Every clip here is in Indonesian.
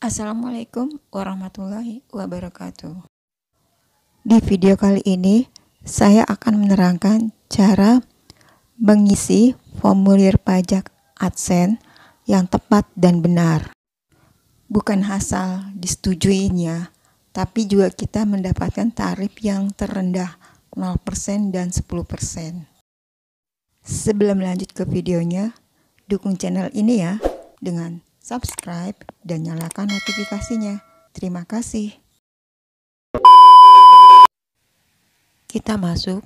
Assalamualaikum warahmatullahi wabarakatuh. Di video kali ini, saya akan menerangkan cara mengisi formulir pajak AdSense yang tepat dan benar. Bukan asal disetujuinya, tapi juga kita mendapatkan tarif yang terendah 0% dan 10%. Sebelum lanjut ke videonya, dukung channel ini ya dengan subscribe dan nyalakan notifikasinya. Terima kasih. Kita masuk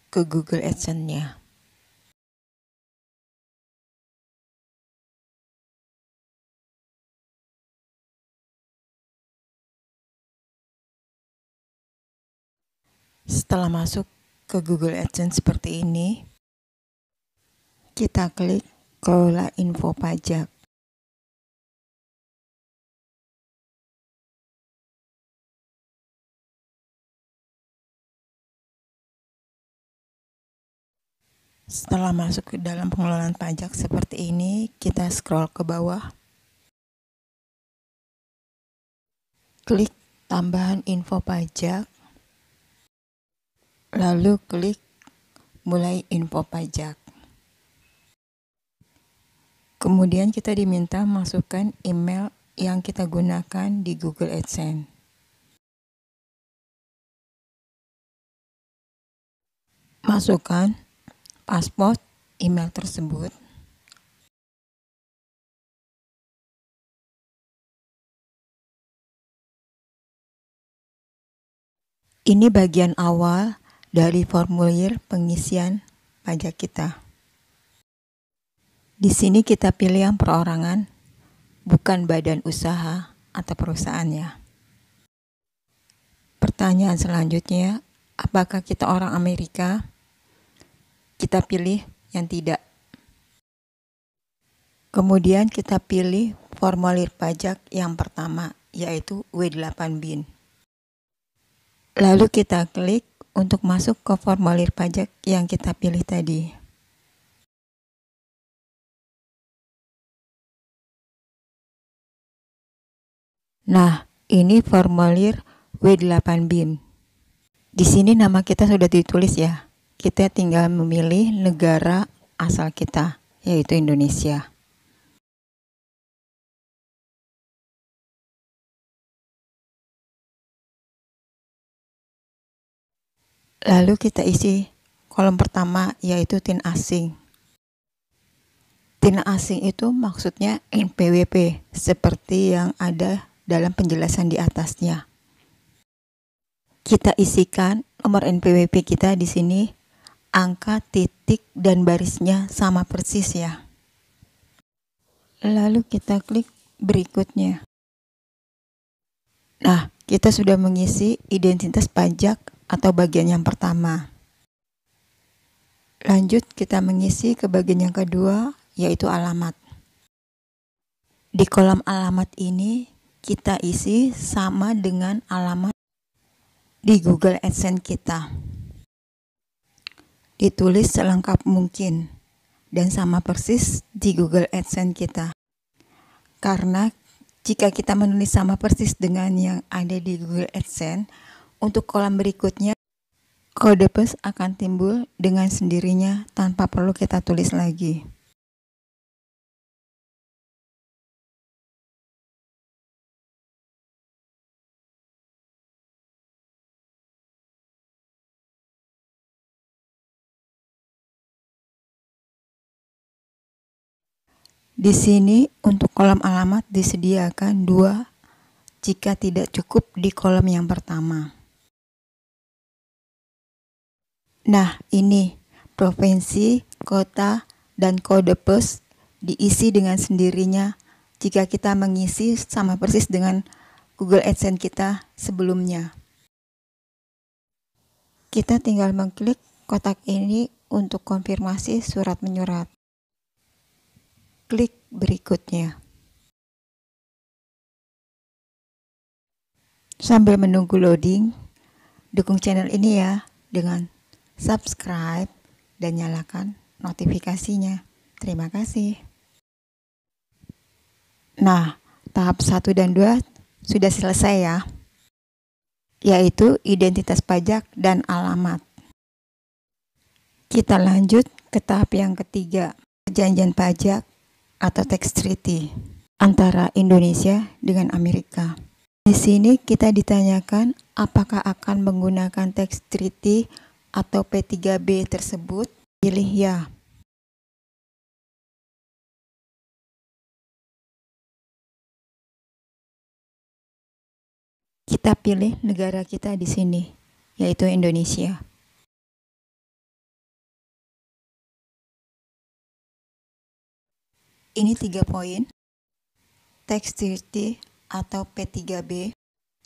ke Google AdSense-nya. Setelah masuk ke Google AdSense seperti ini, kita klik kelola info pajak. Setelah masuk ke dalam pengelolaan pajak seperti ini, kita scroll ke bawah. Klik tambahan info pajak. Lalu klik mulai info pajak. Kemudian kita diminta masukkan email yang kita gunakan di Google AdSense. Masukkan paspor email tersebut. Ini bagian awal dari formulir pengisian pajak kita. Di sini kita pilih yang perorangan, bukan badan usaha atau perusahaan ya. Pertanyaan selanjutnya, apakah kita orang Amerika? Kita pilih yang tidak. Kemudian kita pilih formulir pajak yang pertama, yaitu W8BIN. Lalu kita klik untuk masuk ke formulir pajak yang kita pilih tadi. Nah, ini formulir W8BIN. Di sini nama kita sudah ditulis ya. Kita tinggal memilih negara asal kita, yaitu Indonesia. Lalu kita isi kolom pertama, yaitu TIN asing. TIN asing itu maksudnya NPWP, seperti yang ada dalam penjelasan di atasnya. Kita isikan nomor NPWP kita di sini, angka, titik, dan barisnya sama persis ya. Lalu kita klik berikutnya. Nah, kita sudah mengisi identitas pajak atau bagian yang pertama. Lanjut kita mengisi ke bagian yang kedua, yaitu alamat. Di kolom alamat ini kita isi sama dengan alamat di Google AdSense kita. Ditulis selengkap mungkin dan sama persis di Google AdSense kita. Karena jika kita menulis sama persis dengan yang ada di Google AdSense, untuk kolom berikutnya kode plus akan timbul dengan sendirinya tanpa perlu kita tulis lagi. Di sini untuk kolom alamat disediakan 2 jika tidak cukup di kolom yang pertama. Nah, ini provinsi, kota, dan kode plus diisi dengan sendirinya jika kita mengisi sama persis dengan Google AdSense kita sebelumnya. Kita tinggal mengklik kotak ini untuk konfirmasi surat menyurat. Klik berikutnya. Sambil menunggu loading, dukung channel ini ya dengan subscribe dan nyalakan notifikasinya. Terima kasih. Nah, tahap 1 dan 2 sudah selesai ya, yaitu identitas pajak dan alamat. Kita lanjut ke tahap yang ketiga, perjanjian pajak atau tax treaty antara Indonesia dengan Amerika. Di sini kita ditanyakan apakah akan menggunakan tax treaty atau P3B tersebut. Pilih ya. Kita pilih negara kita di sini, yaitu Indonesia. Ini 3 poin tax treaty atau P3B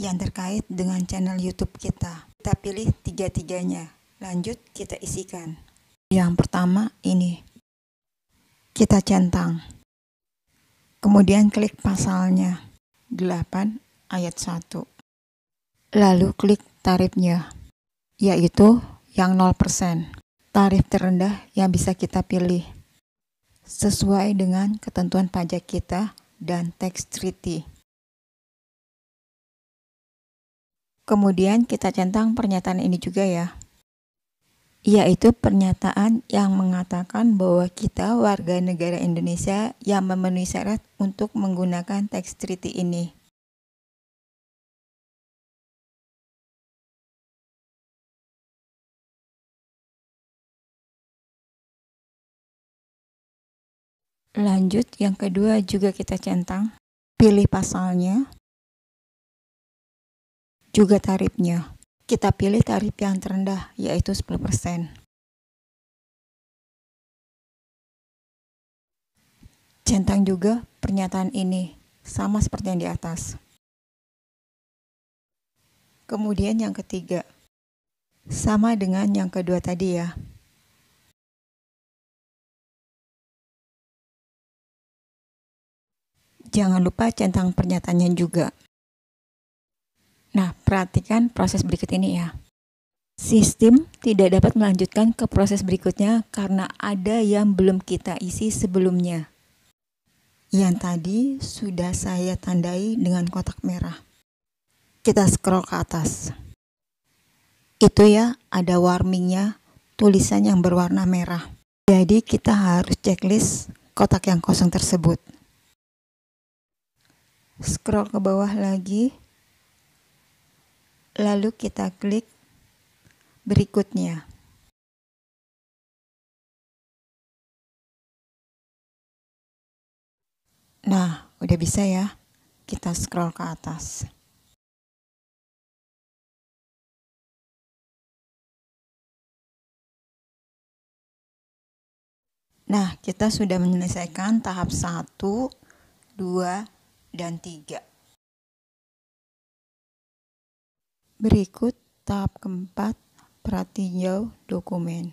yang terkait dengan channel YouTube kita. Kita pilih tiga-tiganya. Lanjut kita isikan. Yang pertama ini. Kita centang. Kemudian klik pasalnya 8 ayat 1. Lalu klik tarifnya, yaitu yang 0%. Tarif terendah yang bisa kita pilih sesuai dengan ketentuan pajak kita dan tax treaty. Kemudian kita centang pernyataan ini juga ya, yaitu pernyataan yang mengatakan bahwa kita warga negara Indonesia yang memenuhi syarat untuk menggunakan tax treaty ini. Lanjut, yang kedua juga kita centang, pilih pasalnya, juga tarifnya. Kita pilih tarif yang terendah, yaitu 10%. Centang juga pernyataan ini, sama seperti yang di atas. Kemudian yang ketiga, sama dengan yang kedua tadi ya. Jangan lupa centang pernyataannya juga. Nah, perhatikan proses berikut ini ya. Sistem tidak dapat melanjutkan ke proses berikutnya karena ada yang belum kita isi sebelumnya. Yang tadi sudah saya tandai dengan kotak merah. Kita scroll ke atas. Itu ya, ada warningnya, tulisan yang berwarna merah. Jadi kita harus checklist kotak yang kosong tersebut. Scroll ke bawah lagi, lalu kita klik berikutnya. Nah, udah bisa ya, kita scroll ke atas. Nah, kita sudah menyelesaikan tahap 1, 2, dan 3. Berikut tahap keempat, pratinjau dokumen.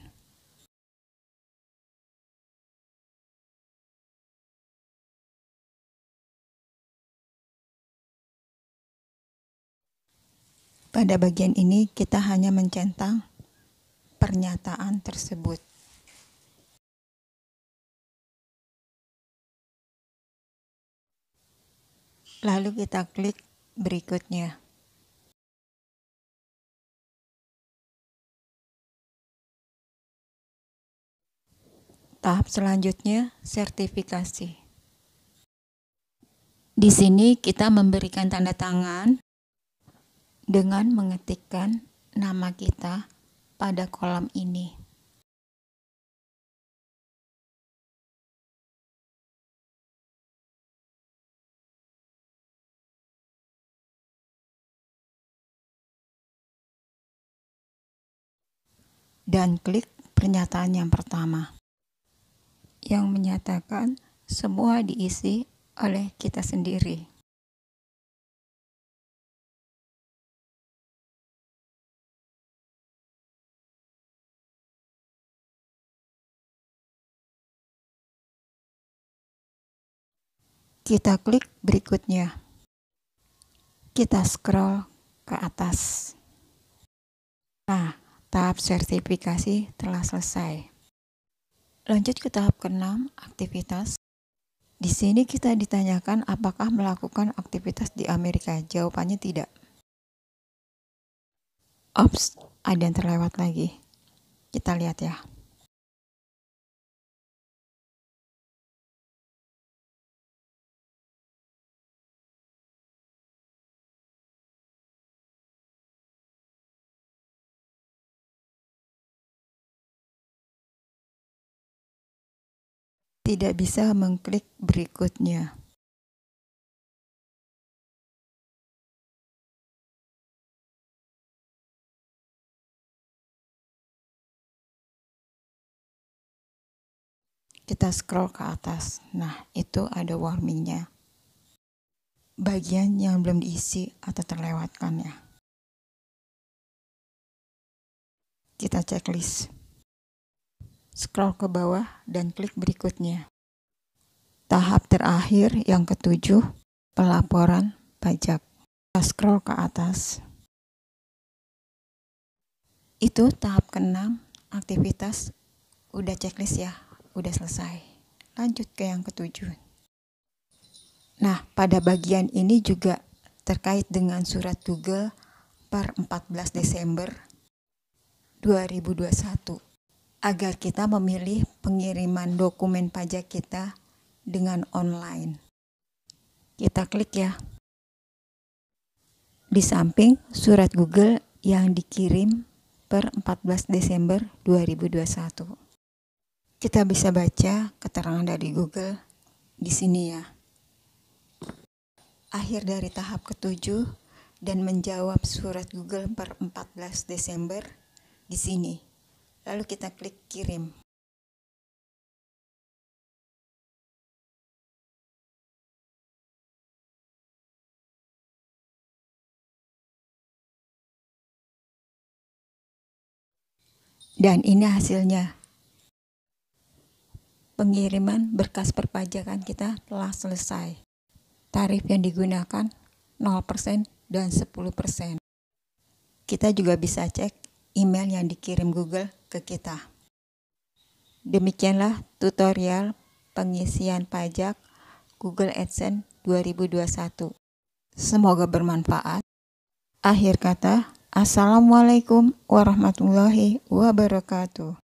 Pada bagian ini kita hanya mencentang pernyataan tersebut. Lalu kita klik berikutnya. Tahap selanjutnya, sertifikasi. Di sini kita memberikan tanda tangan dengan mengetikkan nama kita pada kolom ini. Dan klik pernyataan yang pertama, yang menyatakan semua diisi oleh kita sendiri. Kita klik berikutnya. Kita scroll ke atas. Nah, tahap sertifikasi telah selesai. Lanjut ke tahap ke-6, aktivitas. Di sini kita ditanyakan apakah melakukan aktivitas di Amerika. Jawabannya tidak. Ops, ada yang terlewat lagi. Kita lihat ya. Tidak bisa mengklik berikutnya. Kita scroll ke atas. Nah, itu ada warningnya. Bagian yang belum diisi atau terlewatkan ya. Kita checklist. Scroll ke bawah dan klik berikutnya. Tahap terakhir yang ketujuh, pelaporan pajak. Kita scroll ke atas. Itu tahap ke-6, aktivitas udah checklist ya, udah selesai. Lanjut ke yang ketujuh. Nah, pada bagian ini juga terkait dengan surat Google per 14 Desember 2021. Agar kita memilih pengiriman dokumen pajak kita dengan online. Kita klik ya. Di samping surat Google yang dikirim per 14 Desember 2021. Kita bisa baca keterangan dari Google di sini ya. Akhir dari tahap ke-7 dan menjawab surat Google per 14 Desember di sini. Lalu kita klik kirim. Dan ini hasilnya. Pengiriman berkas perpajakan kita telah selesai. Tarif yang digunakan 0% dan 10%. Kita juga bisa cek email yang dikirim Google ke kita. Demikianlah tutorial pengisian pajak Google AdSense 2021. Semoga bermanfaat. Akhir kata, Assalamualaikum warahmatullahi wabarakatuh.